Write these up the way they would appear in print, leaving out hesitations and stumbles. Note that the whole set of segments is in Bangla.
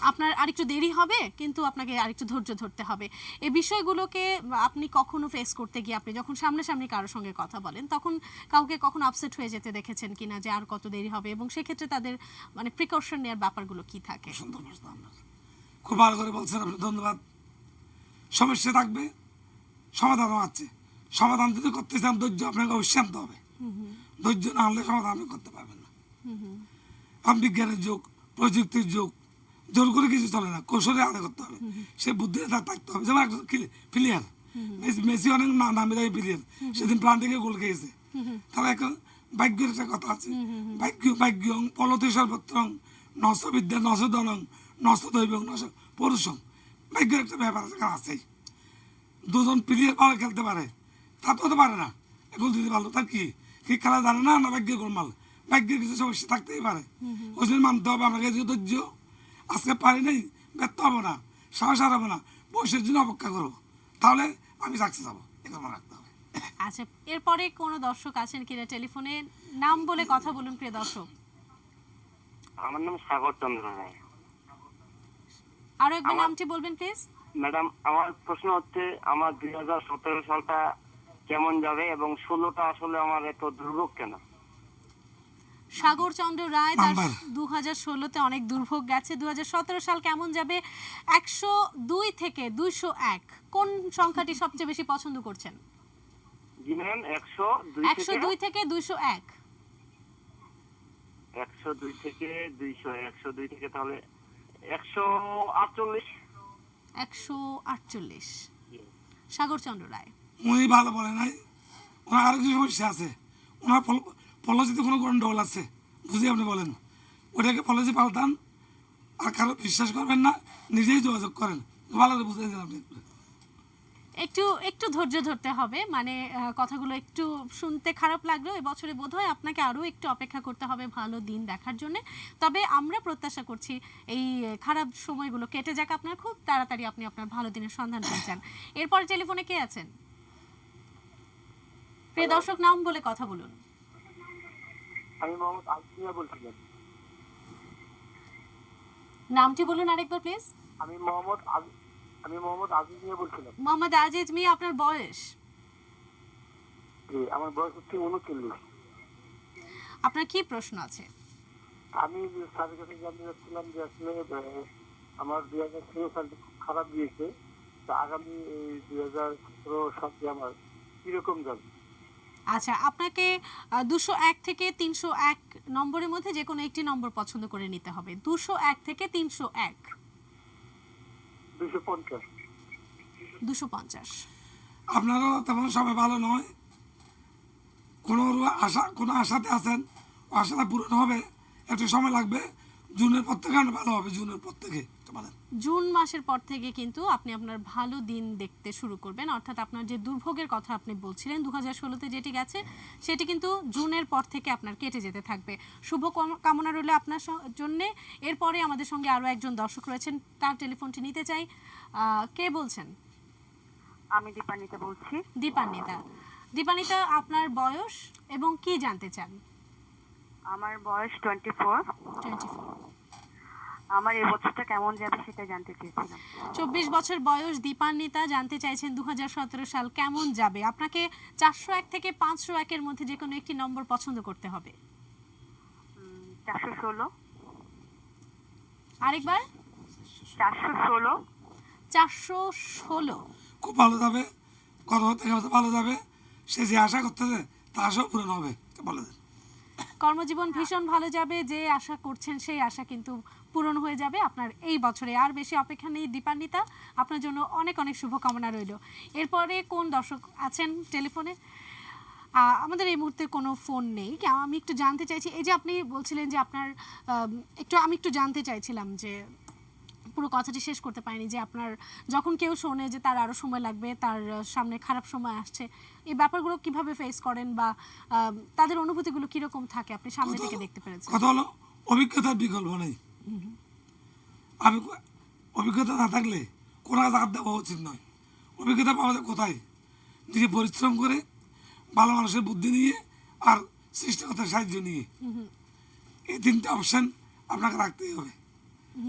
আপনার আরেকটু দেরি হবে, কিন্তু আপনাকে আরেকটু ধৈর্য ধরতে হবে। এই বিষয়গুলোকে আপনি কখনো ফেস করতে গিয়ে, আপনি যখন সামনাসামনি কারোর সঙ্গে কথা বলেন, তখন কাউকে কখনো আপসেট হয়ে যেতে দেখেছেন কিনা যে আর কত দেরি হবে, এবং সেক্ষেত্রে তাদের মানে প্রিকশন নেওয়ার ব্যাপারগুলো কি থাকে? সুন্দর প্রশ্ন আপনার, খুব ভালো করে বলছেন আপনি, ধন্যবাদ। সমস্যা থাকবে, সমাধানও আছে। সমাধান যদি করতে চান ধৈর্য আপনাকে অবশ্যই আনতে হবে। ধৈর্য না হলে সমাধান আপনি করতে পারবেন না। এখন বিজ্ঞানের যুগ, প্রযুক্তির যুগ, জোর করে কিছু চলে না, কৌশলে আদায় করতে হবে। সে বুদ্ধিতে থাকতে হবে। যেমন একজন প্লেয়ার, মেসি অনেক নামি দামি প্লেয়ার, সেদিন প্লান্টিংয়ে গোল খেয়েছে। তাহলে এখন ভাগ্যের একটা কথা আছে, ভাগ্যং পলতি সর্বত্রং নশ বিদ্যা নশ ধনং নশ দৈবং নশ পরুষং। ভাগ্যের একটা ব্যাপার আছেই। দুজন প্লেয়ার ভালো খেলতে পারে, তা তো হতে পারে না, গোল দিতে পারলো, তার কি কি খেলা জানে না, না ভাগ্যের গোলমাল? ভাগ্যের কিছু সমস্যা থাকতেই পারে, ওই জন্য মানতে হবে আমাকে যে ধৈর্য। আজকে পারি নাই, ব্যর্থ হবো না, সাহস হারাবো না, বয়সের জন্য অপেক্ষা করবো, তাহলে আমি সাকসেস হবো, এটা মনে রাখতে হবে। আচ্ছা, এরপরে কোনো দর্শক আছেন কিনা টেলিফোনে? নাম বলে কথা বলুন প্রিয় দর্শক। আমার নাম সাগর চন্দ্র রায়। আরো একবার নামটি বলবেন প্লিজ। ম্যাডাম, আমার প্রশ্ন হচ্ছে, আমার 2017 সালটা কেমন যাবে এবং 16টা আসলে আমার এত দুর্ভোগ কেন? সাগর চন্দ্র রায়, তার 2016-তে অনেক দুর্ভোগ গেছে। 2017 সাল কেমন যাবে? 102 থেকে 201 কোন সংখ্যাটি সবচেয়ে বেশি পছন্দ করছেন? জি ম্যাম, 102 থেকে 201। 102 থেকে 200, 102 থেকে তাহলে 148। 148 সাগর চন্দ্র রায়। উনি ভালো বলে নাই, ওনার আরো কিছু সমস্যা আছে, ওনার পলিসিতে কোনো গন্ডগোল আছে, বুঝি আপনি বলেন, ওটাকে পলিসি পাল্টান, আর কারো বিশ্বাস করবেন না, নিজেই যোগাযোগ করেন, ভালো করে বুঝে দিন আপনি। একটু একটু ধৈর্য ধরতে হবে, মানে কথাগুলো একটু শুনতে খারাপ লাগলেও এবছরে বোধহয় আপনাকে আরও একটু অপেক্ষা করতে হবে ভালো দিন দেখার জন্য। তবে আমরা প্রত্যাশা করছি এই খারাপ সময়গুলো কেটে যাক, আপনার খুব তাড়াতাড়ি আপনি আপনার ভালো দিনের সন্ধান পেয়েছেন। এরপরে টেলিফোনে কে আছেন? প্রিয় দর্শক, নাম বলে কথা বলুন। আমি মোহাম্মদ আজিজ বলছিলাম। নামটি বলুন আরেকবার প্লিজ। আমি মোহাম্মদ আজিজ বলছিলাম। মোহাম্মদ আজিজ মিয়া, আপনার বয়স? আমার বয়স হচ্ছে 39। আপনার কি প্রশ্ন আছে? আমি স্যারের কাছে জানতে চাচ্ছিলাম যে আসলে আমার 2016 সালটা খুব খারাপ গিয়েছে, তা আগামী 2017 সালে আমার কিরকম যাবে? আচ্ছা, আপনাকে 201 থেকে 301 নম্বরের মধ্যে যে কোনো একটি নম্বর পছন্দ করে নিতে হবে। 201 থেকে 301। 250। 250। আপনারও তেমন সময় ভালো নয়, কোনো আশাতে আছেন, আশাটা পূরণ হবে, একটু সময় লাগবে। জুনের পর থেকে ভালো হবে, জুনের পর থেকে জুন মাসের পর থেকে কিন্তু আপনি আপনার ভালো দিন দেখতে শুরু করবেন, অর্থাৎ আপনার যে দুর্ভোগের কথা আপনি বলছিলেন 2016-তে যেটি গেছে সেটি কিন্তু জুনের পর থেকে আপনার কেটে যেতে থাকবে। শুভ কামনা রইল আপনার জন্য। এরপরে আমাদের সঙ্গে আরও একজন দর্শক রয়েছেন, তার টেলিফোনটি নিতে চাই। কে বলছেন? আমি দীপান্বিতা বলছি। দীপান্বিতা, আপনার বয়স এবং কি জানতে চান? আমার বয়স 24। আমার এই বছরটা কেমন যাবে সেটা জানতে চেয়েছিলাম। 24 বছর বয়স দীপান্বিতা, জানতে চাইছেন 2017 সাল কেমন যাবে। আপনাকে 401 থেকে 501 এর মধ্যে যে কোনো একটি নম্বর পছন্দ করতে হবে। 416। আরেকবার? 416। 416 খুব ভালো যাবে, কত থেকে ভালো যাবে, সে যে আশা করতেছে তা আশাও পূরণ হবে, বলে দেন। কর্মজীবন ভীষণ ভালো যাবে, যে আশা করছেন সেই আশা কিন্তু পূরণ হয়ে যাবে আপনার এই বছরে। আর বেশি অপেক্ষা নেই দীপান্বিতা, আপনার জন্য অনেক অনেক শুভকামনা রইল। এরপরে কোন দর্শক আছেন টেলিফোনে? আমাদের এই মুহূর্তে কোনো ফোন নেই। আমি একটু জানতে চাইছি, এই যে আপনি বলছিলেন যে আপনার আমি একটু জানতে চাইছিলাম যে পুরো কথাটি শেষ করতে পারিনি, যে আপনার যখন কেউ শোনে যে তার আরো সময় লাগবে, তার সামনে খারাপ সময় আসছে, এই ব্যাপারগুলো কিভাবে ফেস করেন বা তাদের অনুভূতিগুলো কিরকম থাকে আপনি সামনে থেকে দেখতে পেরেছেন? কথা হলো অভিজ্ঞতার বিকল্প নেই। আমি অভিজ্ঞতা না থাকলে কোনো কাজ হাত দেওয়া উচিত নয়। অভিজ্ঞতা পাওয়া যায় কোথায়? নিজে পরিশ্রম করে, ভালো মানুষের বুদ্ধি নিয়ে আর সৃষ্টিকর্তার সাহায্য নিয়ে। এই তিনটে অপশন আপনাকে রাখতেই হবে,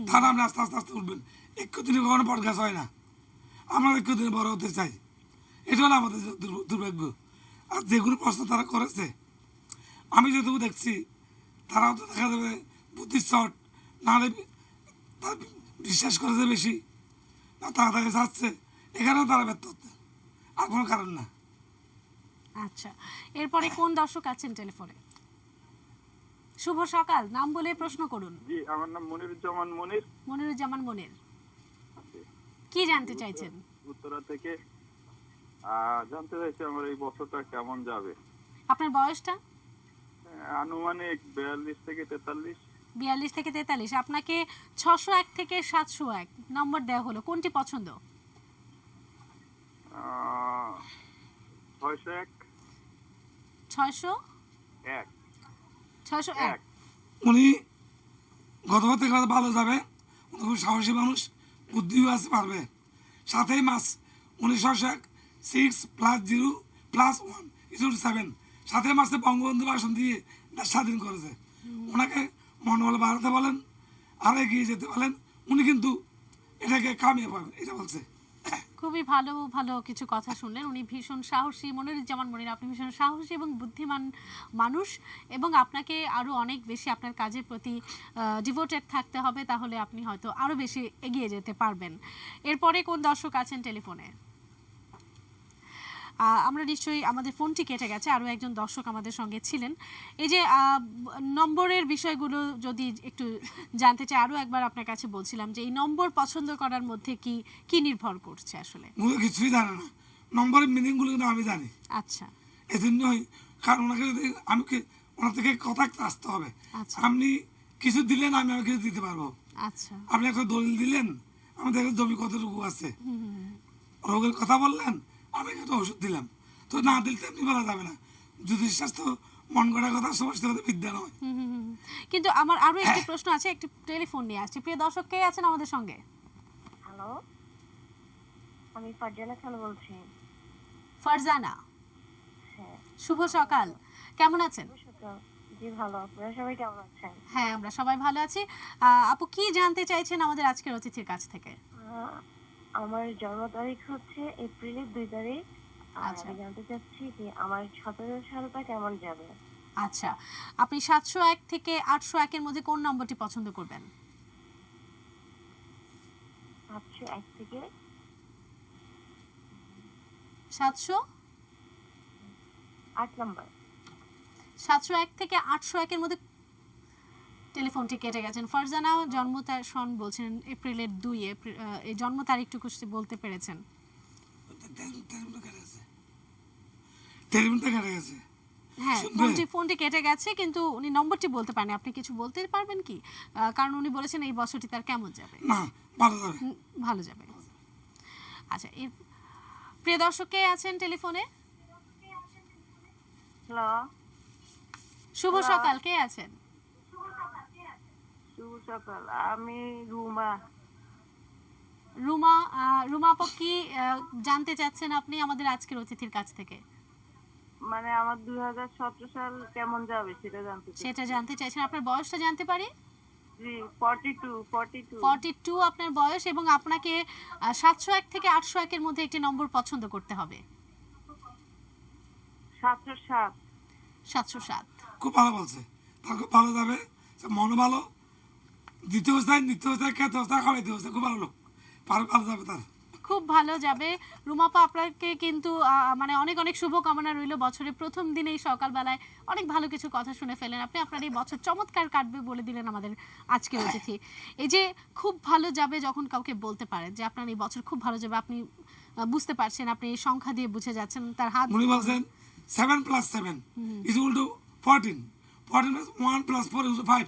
তাহলে আপনি আস্তে আস্তে আস্তে উঠবেন। একটু দিনে কখনো বট গাছ হয় না, আমরা একটু দিনে বড় হতে চাই, এটা হলো আমাদের দুর্ভাগ্য। আর যেগুলো প্রশ্ন তারা করেছে আমি যেটুকু দেখছি, তারাও তো দেখা যাবে বুদ্ধির শট, নাহলে তারা বিশ্বাস করেছে বেশি, না তাড়াতাড়ি যাচ্ছে, এখানেও তারা ব্যর্থ হচ্ছে, আর কোনো কারণ না। আচ্ছা, এরপরে কোন দর্শক আছেন টেলিফোনে? শুভ সকাল, নাম বলে প্রশ্ন করুন। জি, আমার নাম মনিরুজ্জামান মনির, মনিরুজ্জামান মনির, কি জানতে চাইছেন? উত্তরা থেকে। জানতে চাইছি আমার এই বছরটা কেমন যাবে। আপনার বয়সটা? আনুমানিক 42 থেকে 43। 42 থেকে 43। আপনাকে 601 থেকে 701 নম্বর দেওয়া হলো, কোনটি পছন্দ? 601। 601। 601। উনি গতবার থেকে ভালো যাবে, উনি খুব সাহসী মানুষ, বুদ্ধিও আছে, পারবে। 7 মাস 1906+0+1=7। 7 মাসে বঙ্গবন্ধু ভাষণ দিয়ে দেশ স্বাধীন করেছে। ওনাকে মনোবল বাড়াতে বলেন, আর এগিয়ে যেতে বলেন, উনি কিন্তু এটাকে কামিয়ে পাবেন, এটা বলছে। খুবই ভালো ভালো কিছু কথা শুনলেন। উনি ভীষণ সাহসী, মনিরুজ্জামান মনির, আপনি ভীষণ সাহসী এবং বুদ্ধিমান মানুষ, এবং আপনাকে আরো অনেক বেশি আপনার কাজের প্রতি ডিভোটেড থাকতে হবে, তাহলে আপনি হয়তো আরো বেশি এগিয়ে যেতে পারবেন। এরপরে কোন দর্শক আছেন টেলিফোনে? আমরা নিশ্চয়ই, আমাদের ফোনটি কেটে গেছে, আরও একজন দর্শক আমাদের সঙ্গে ছিলেন। এই যে নম্বরের বিষয়গুলো যদি একটু জানতে চাই, আরও একবার আপনার কাছে বলছিলাম যে এই নম্বর পছন্দ করার মধ্যে কি কি নির্ভর করছে আসলে? উনি কিছুই জানে না, নম্বরের মিনিংগুলো কিন্তু আমি জানি। আচ্ছা এজন্যই, কারণ ওনাকে যদি ওনার থেকে কথা একটা আসতে হবে। আচ্ছা আপনি কিছু দিলেন, আমি কিছু দিতে পারবো। আচ্ছা। আপনি একটা দলিল দিলেন, আমাদের জমি কতটুকু আছে, রোগের কথা বললেন, আমি একটা ওষুধ দিলাম, তো না দিলে তো এমনি বলা যাবে না। যদি স্বাস্থ্য মন গড়া কথা, সমস্ত কথা বিদ্যা নয়। কিন্তু আমার আরো একটি প্রশ্ন আছে, একটি টেলিফোন নিয়ে আসছে। প্রিয় দর্শক, কে আছেন আমাদের সঙ্গে? হ্যালো, আমি ফারজানা খান বলছি। ফারজানা, হ্যাঁ, শুভ সকাল, কেমন আছেন? শুভ সকাল। জি ভালো, আপনারা সবাই কেমন আছেন? হ্যাঁ, আমরা সবাই ভালো আছি। আপু, কি জানতে চাইছেন আমাদের আজকের অতিথির কাছ থেকে? আমার জন্ম তারিখ হচ্ছে এপ্রিলের 2 তারিখ। আর আচ্ছা। আমি জানতে চাচ্ছি যে আমার 17 সালটা কেমন যাবে। আচ্ছা, আপনি 701 থেকে 801 এর মধ্যে কোন নম্বরটি পছন্দ করবেন? 701 থেকে 8 নাম্বার। 701 থেকে 801 এর মধ্যে। টেলিফোনটি কেটে গেছেন। ফারজানা জন্ম সন বলছেন এপ্রিলের 2, এই জন্ম তারিখটুকু বলতে পেরেছেন? টেলিফোনটা কেটে গেছে। হ্যাঁ, শুনবে? ফোনটি কেটে গেছে, কিন্তু উনি নম্বরটি বলতে পারেন। আপনি কিছু বলতে পারবেন কি? কারণ উনি বলেছেন এই বছরটি তার কেমন যাবে। না, ভালো যাবে। ভালো যাবে। আচ্ছা, এর প্রিয় দর্শক কে আছেন টেলিফোনে? হ্যালো, শুভ সকাল, কে আছেন? শুভ সকাল, আমি রুমা। রুমা। রুমা আপু, কি জানতে চাচ্ছেন আপনি আমাদের আজকের অতিথির কাছ থেকে? মানে আমার 2017 সাল কেমন যাবে সেটা জানতে চাই। সেটা জানতে চাইছেন। আপনার বয়সটা জানতে পারি? জি, 42। 42 আপনার বয়স, এবং আপনাকে 701 থেকে 801 এর মধ্যে একটি নম্বর পছন্দ করতে হবে। 707। 707। খুব ভালো বলছে, তার খুব ভালো যাবে, মনে ভালো, দ্বিতীয় অবস্থায়, দ্বিতীয় অবস্থায়, খেতে অবস্থায়, খাওয়াইতে অবস্থায়, খুব ভালো লোক, ভালো যাবে তার। খুব ভালো যাবে। রুমাপা, আপনাকে কিন্তু মানে অনেক অনেক শুভকামনা রইল। বছরের প্রথম দিনেই সকালবেলায় অনেক ভালো কিছু কথা শুনে ফেলেন আপনি। আপনার এই বছর চমৎকার কাটবে বলে দিলেন আমাদের আজকের অতিথি। এই যে খুব ভালো যাবে, যখন কাউকে বলতে পারেন যে আপনার এই বছর খুব ভালো যাবে, আপনি বুঝতে পারছেন, আপনি এই সংখ্যা দিয়ে বুঝে যাচ্ছেন, তার হাত। উনি বলছেন 7 + 7 = 14, 14 + 1 + 4 = 5,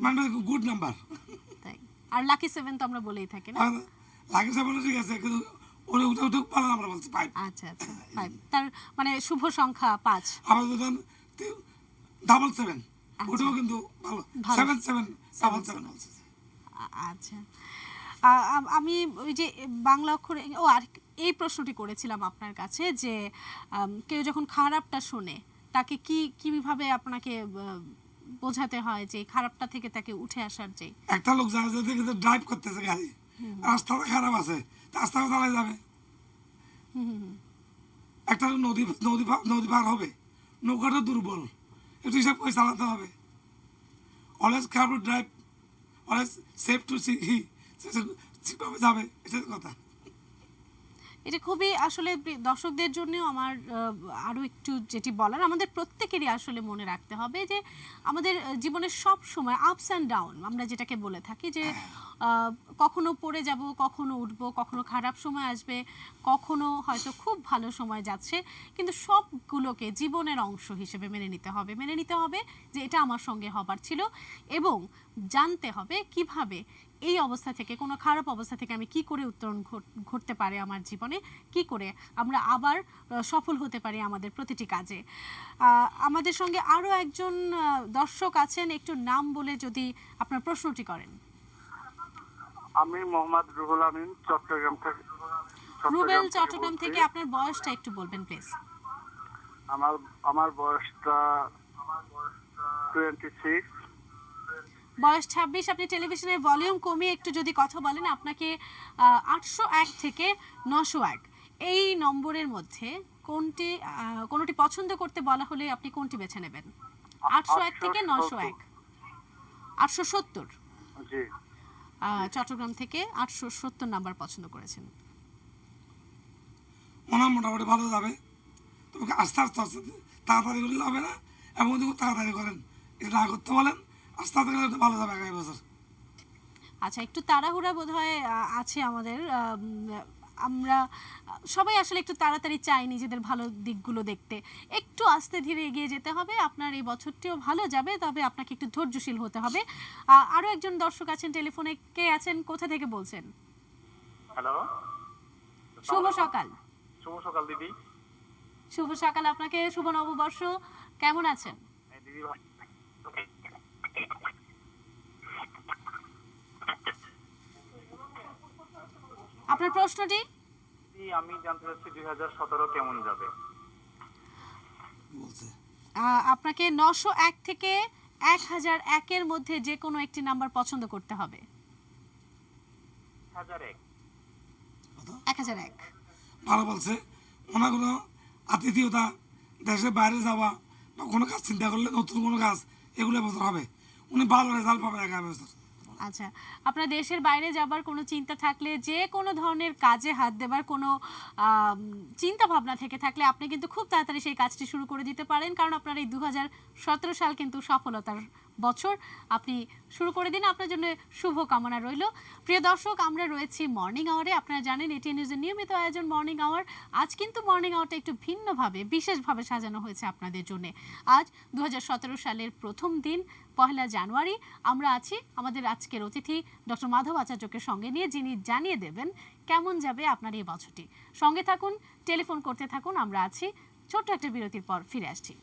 মানে গুড নাম্বার। তাই, আর লাকি 7 তো আমরা বলেই থাকি না? লাগে 7 ঠিক আছে, কিন্তু উনি উঠে ভালো নাম্বার বলছে 5। আচ্ছা আচ্ছা, 5 তার মানে শুভ সংখ্যা 5। আবার যখন 777 ওটাও কিন্তু ভালো, 777 বলছে। আচ্ছা, আমি ওই যে বাংলা অক্ষরে, আর এই প্রশ্নটি করেছিলাম আপনার কাছে যে কেউ যখন খারাপটা শোনে তাকে কিভাবে আপনাকে বোঝাতে হয় যে খারাপটা থেকে তাকে উঠে আসার যে একটা লোক যায় যে দেখে ড্রাইভ করতেছে গাড়ি, রাস্তাটা খারাপ আছে, রাস্তাও চালাই যাবে। একটা লোক নদী নদী নদী পার হবে, নৌকাটা দুর্বল, একটু হিসাব করে চালাতে হবে। Always careful drive, always safe to see ঠিকভাবে যাবে, এটাই কথা। এটা খুবই আসলে দর্শকদের জন্য আমার আরো একটু যেটি বলার, আমাদের প্রত্যেকেরই আসলে মনে রাখতে হবে যে আমাদের জীবনের সব সময় আপস অ্যান্ড ডাউন আমরা যেটাকে বলে থাকি, যে কখনো পড়ে যাব, কখনো উঠব, কখনো খারাপ সময় আসবে, কখনো হয়তো খুব ভালো সময় যাচ্ছে, কিন্তু সবগুলোকে জীবনের অংশ হিসেবে মেনে নিতে হবে যে এটা আমার সঙ্গে হবার ছিল, এবং জানতে হবে কিভাবে এই অবস্থা থেকে, কোনো খারাপ অবস্থা থেকে আমি কি করে উত্তরণ ঘটতে পারে আমার জীবনে, কি করে আমরা আবার সফল হতে পারি আমাদের প্রতিটি কাজে। আমাদের সঙ্গে আরো একজন দর্শক আছেন, একটু নাম বলে যদি আপনার প্রশ্নটি করেন। আমি মোহাম্মদ রুহুল আমিন, চট্টগ্রাম থেকে। রুবেল, চট্টগ্রাম থেকে। আপনার বয়সটা একটু বলবেন প্লিজ। আমার বয়সটা 26। বয়স 26। আপনি টেলিভিশনের ভলিউম কমিয়ে একটু যদি কথা বলেন। আপনাকে 801 থেকে 901 এই নম্বরের মধ্যে কোনটি পছন্দ করতে বলা হলে আপনি কোনটি বেছে নেবেন? 801 থেকে 901। 870। জি। চট্টগ্রাম থেকে 870 নাম্বার পছন্দ করেছেন। ওনার মোটামুটি ভালো যাবে, তবে আস্তে আস্তে আস্তে তাড়াতাড়ি করলে হবে না, এবং যদি তাড়াতাড়ি করেন এটা না করতে বলেন, আস্তে আস্তে গেলে ভালো যাবে আগামী বছর। আচ্ছা, একটু তাড়াহুড়া বোধহয় আছে আমাদের। আমরা সবাই আসলে একটু তাড়াতাড়ি চাই নিজেদের ভালো দিকগুলো দেখতে, একটু আস্তে ধীরে এগিয়ে যেতে হবে। আপনার এই বছরটিও ভালো যাবে, তবে আপনাকে একটু ধৈর্যশীল হতে হবে। আরো একজন দর্শক আছেন টেলিফোনে, কে আছেন, কোথা থেকে বলছেন? হ্যালো, শুভ সকাল। শুভ সকাল দিদি। শুভ সকাল আপনাকে, শুভ নববর্ষ। কেমন আছেন? দিদি আপনার প্রশ্নটি? আমি জানতে চাচ্ছি 2017 কেমন যাবে। বলছে আপনাকে 901 থেকে 1001 এর মধ্যে যে কোনো একটি নাম্বার পছন্দ করতে হবে। 1001 ভালো বলছে। ওনার কোনো আতিথেয়তা, দেশের বাইরে যাওয়া বা কোনো কাজ চিন্তা করলে, নতুন কোনো কাজ, এগুলো বছর হবে। উনি ভালো রেজাল্ট পাবেন আগামী বছর। আচ্ছা, আপনার দেশের বাইরে যাবার কোনো চিন্তা থাকলে, যে কোনো ধরনের কাজে হাত দেবার কোনো চিন্তা ভাবনা থেকে থাকলে, আপনি কিন্তু খুব তাড়াতাড়ি সেই কাজটি শুরু করে দিতে পারেন, কারণ আপনার এই 2017 সাল কিন্তু সফলতার বছর। আপনি শুরু করে দিন, আপনার জন্য শুভ কামনা রইল। প্রিয় দর্শক, আমরা রয়েছি মর্নিং আওয়ারে। আপনারা জানেন এটি নিউজের নিয়মিত আয়োজন মর্নিং আওয়ার। আজ কিন্তু মর্নিং আওয়ারটা একটু ভিন্নভাবে, বিশেষভাবে সাজানো হয়েছে আপনাদের জন্য। আজ 2017 সালের প্রথম দিন, 1 জানুয়ারি। আমরা আছি আমাদের আজকের অতিথি ডক্টর মাধব আচার্যকে সঙ্গে নিয়ে, যিনি জানিয়ে দেবেন কেমন যাবে আপনার এই বছরটি। সঙ্গে থাকুন, টেলিফোন করতে থাকুন। আমরা আছি, ছোট্ট একটা বিরতির পর ফিরে আসছি।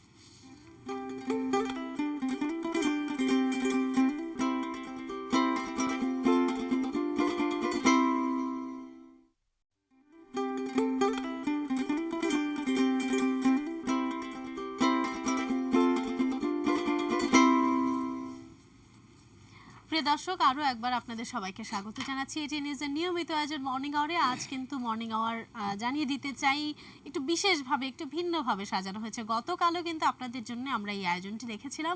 প্রিয় দর্শক, আরও একবার আপনাদের সবাইকে স্বাগত জানাচ্ছি এটি নিউজের নিয়মিত আয়োজন মর্নিং আওয়ারে। আজ কিন্তু মর্নিং আওয়ার জানিয়ে দিতে চাই একটু বিশেষভাবে, একটু ভিন্নভাবে সাজানো হয়েছে। গতকালও কিন্তু আপনাদের জন্য আমরা এই আয়োজনটি রেখেছিলাম।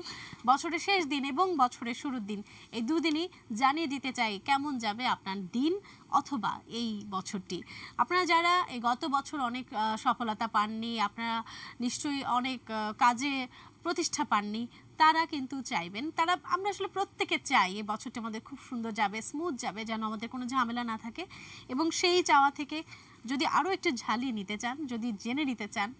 বছরের শেষ দিন এবং বছরের শুরুর দিন, এই দুদিনই জানিয়ে দিতে চাই কেমন যাবে আপনার দিন অথবা এই বছরটি। আপনারা যারা এই গত বছর অনেক সফলতা পাননি, আপনারা নিশ্চয়ই অনেক কাজে প্রতিষ্ঠা পাননি, তারা কিন্তু চাইবেন, আমরা আসলে প্রত্যেকে চাই এই বছরটা আমাদের খুব সুন্দর যাবে, স্মুথ যাবে, যেন আমাদের কোনো ঝামেলা না থাকে। এবং সেই চাওয়া থেকে যদি আরও একটু ঝালিয়ে নিতে চান, যদি জেনে নিতে চান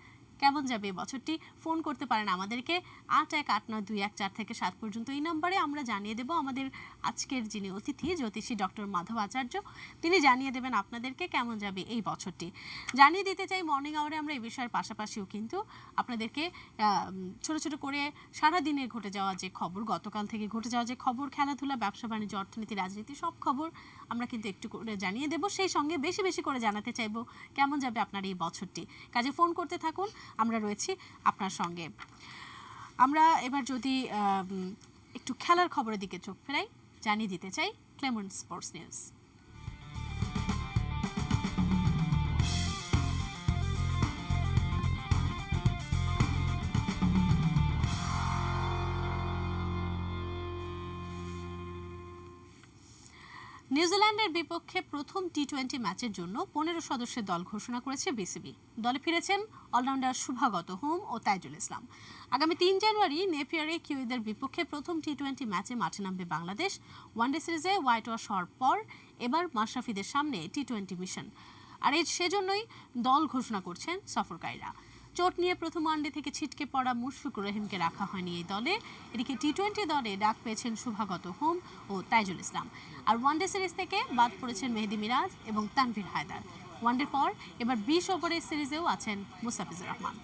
কেমন যাবে এই বছরটি, ফোন করতে পারেন আমাদেরকে 818921 থেকে 7 পর্যন্ত এই নম্বরে। আমরা জানিয়ে দেব আমাদের আজকের যিনি অতিথি, জ্যোতিষী ডক্টর মাধব আচার্য, তিনি জানিয়ে দেবেন আপনাদেরকে কেমন যাবে এই বছরটি। জানিয়ে দিতে চাই মর্নিং আওয়ারে আমরা এই বিষয়ের পাশাপাশিও কিন্তু আপনাদেরকে ছোট ছোট করে সারা দিনের ঘটে যাওয়া যে খবর, গতকাল থেকে ঘটে যাওয়া যে খবর, খেলাধুলা, ব্যবসা বাণিজ্য, অর্থনীতি, রাজনীতি, সব খবর আমরা কিন্তু একটু করে জানিয়ে দেব। সেই সঙ্গে বেশি বেশি করে জানাতে চাইবো কেমন যাবে আপনার এই বছরটি। কাজে ফোন করতে থাকুন, আমরা রয়েছি আপনার সঙ্গে। আমরা এবার যদি একটু খেলার খবরের দিকে চোখ ফেরাই, জানিয়ে দিতে চাই ক্লেমন স্পোর্টস নিউজ। নিউজিল্যান্ডের বিপক্ষে প্রথম টি-20 ম্যাচের জন্য 15 সদস্যের দল ঘোষণা করেছে বিসিবি। দলে ফিরেছেন অলরাউন্ডার শুভাগত হোম ও তাইজুল ইসলাম। আগামী 3 জানুয়ারি নেপিয়ারে কিউইদের বিপক্ষে প্রথম টি-20 ম্যাচে মাঠে নামবে বাংলাদেশ। ওয়ানডে সিরিজে হোয়াইট ওয়াশ হওয়ার পর এবার মাশরাফিদের সামনে টি-20 মিশন, আর সেজন্যই দল ঘোষণা করছেন সফরকারীরা। চোট নিয়ে প্রথম ওয়ানডে থেকে ছিটকে পড়া মুশফিকুর রহিমকে রাখা হয়নি এই দলে। এদিকে টি-20 দলে ডাক পেয়েছেন শুভাগত হোম ও তাইজুল ইসলাম। আর ওয়ানডে সিরিজ থেকে বাদ পড়েছেন মেহেদী মিরাজ এবং তানভীর হায়দার। ওয়ানডের পর এবার 20 ওভারের সিরিজেও আছেন মুস্তাফিজুর রহমান।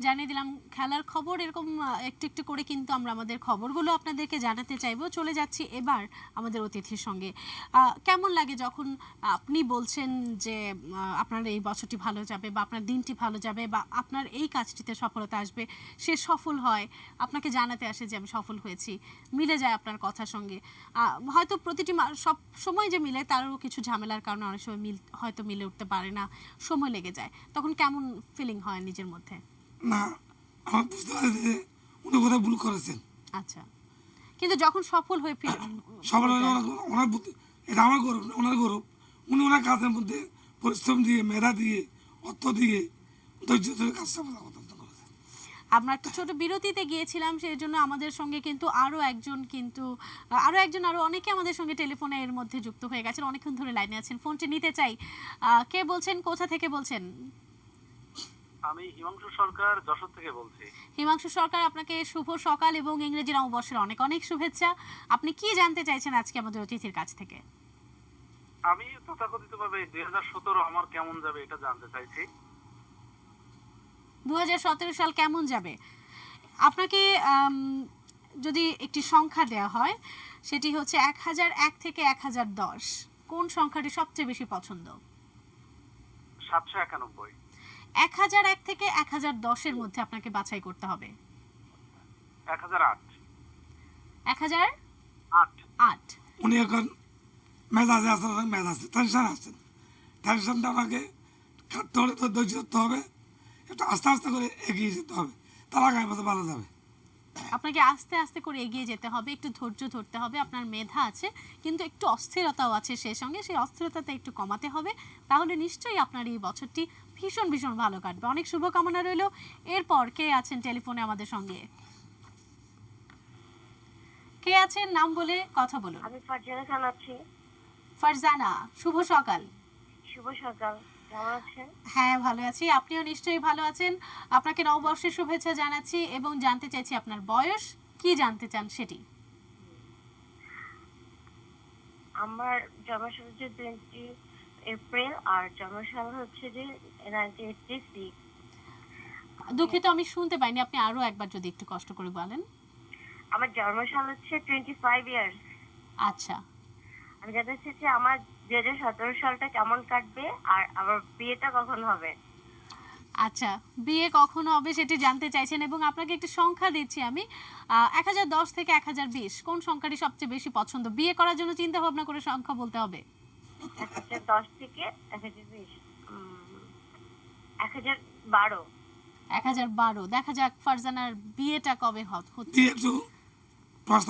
জানিয়ে দিলাম খেলার খবর। এরকম একটু একটু করে কিন্তু আমরা আমাদের খবরগুলো আপনাদেরকে জানাতে চাইবো। চলে যাচ্ছি এবার আমাদের অতিথির সঙ্গে। কেমন লাগে যখন আপনি বলছেন যে আপনার এই বছরটি ভালো যাবে বা আপনার দিনটি ভালো যাবে বা আপনার এই কাজটিতে সফলতা আসবে, সে সফল হয়, আপনাকে জানাতে আসে যে আমি সফল হয়েছি, মিলে যায় আপনার কথার সঙ্গে। হয়তো প্রতিটি সব সময় যে মিলে তারও কিছু ঝামেলার কারণে অনেক সময় হয়তো মিলে উঠতে পারে না, সময় লেগে যায়, তখন কেমন ফিলিং হয় নিজের মধ্যে? না, আমার বুঝতে পারছি যে উনি কোথায় ভুল করেছেন। আচ্ছা, কিন্তু যখন সফল হয়ে সবার ওনার বুদ্ধি, এটা আমার গৌরব না, ওনার গৌরব। উনি ওনার কাজের মধ্যে পরিশ্রম দিয়ে, মেধা দিয়ে, অর্থ দিয়ে, ধৈর্য ধরে কাজটা করেছেন। আমরা একটা ছোট বিরতিতে গিয়েছিলাম, সেই জন্য আমাদের সঙ্গে কিন্তু আরো অনেকে আমাদের সঙ্গে টেলিফোনে এর মধ্যে যুক্ত হয়ে গেছেন, অনেকক্ষণ ধরে লাইনে আছেন। ফোনটি নিতে চাই। কে বলছেন, কোথা থেকে বলছেন? আমি হিমাংশু সরকার, যশোর থেকে বলছি। হিমাংশু সরকার, আপনাকে শুভ সকাল এবং ইংরেজি নববর্ষের অনেক অনেক শুভেচ্ছা। আপনি কি জানতে চাইছেন আজকে আমাদের অতিথির কাছ থেকে? আমি তথাকথিতভাবে 2017 আমার কেমন যাবে এটা জানতে চাইছি। 2017 সাল কেমন যাবে আপনাকে যদি একটি সংখ্যা দেওয়া হয়, সেটি হচ্ছে 1001 থেকে 1010, কোন সংখ্যাটি সবচেয়ে বেশি পছন্দ? 791। 1001 থেকে 1010 এর মধ্যে আপনাকে বাছাই করতে হবে। 1008। 1008। উনি এখন মেজাজে আছেন, মেজাজে টেনশন আছেন। টেনশনটা ওনাকে কাটতে হলে তো ধৈর্য ধরতে হবে, একটু আস্তে আস্তে করে এগিয়ে যেতে হবে, তার আগামী বছর ভালো যাবে। আপনাকে আস্তে আস্তে করে এগিয়ে যেতে হবে, একটু ধৈর্য ধরতে হবে। আপনার মেধা আছে, কিন্তু একটু অস্থিরতাও আছে সেই সঙ্গে, সেই অস্থিরতাটা একটু কমাতে হবে। তাহলে নিশ্চয়ই আপনার এই বছরটি ভীষণ ভীষণ ভালো কাটবে। অনেক শুভকামনা রইল। এরপর কে আছেন টেলিফোনে আমাদের সঙ্গে? কে আছেন, নাম বলে কথা বলুন। আমি ফারজানা খান আছি। ফারজানা, শুভ সকাল। শুভ সকাল, কেমন আছেন? হ্যাঁ, ভালো আছি। আপনিও নিশ্চয়ই ভালো আছেন। আপনাকে নববর্ষের শুভেচ্ছা জানাচ্ছি এবং জানতে চাইছি আপনার বয়স, কি জানতে চান সেটি। আমার জন্মসাল হচ্ছে 20 এপ্রিল আর জন্মসাল হচ্ছে যে 1986। দুঃখিত, আমি শুনতে পাইনি, আপনি আরো একবার যদি একটু কষ্ট করে বলেন। আমার জন্মসাল হচ্ছে 25 ইয়ার্স। আচ্ছা, আমি জানতে চাইছি আমার 2017 সালটা কেমন কাটবে আর আমার বিয়েটা কখন হবে। আচ্ছা, বিয়ে কখন হবে সেটি জানতে চাইছেন এবং আপনাকে একটি সংখ্যা দিচ্ছি আমি। 1010 থেকে 1020, কোন সংখ্যাটি সবচেয়ে বেশি পছন্দ? বিয়ে করার জন্য চিন্তা ভাবনা করে সংখ্যা বলতে হবে। 1010 থেকে 1020, 1012। 1012। দেখা যাক ফারজানার বিয়েটা কবে হচ্ছে। একটু প্রশ্ন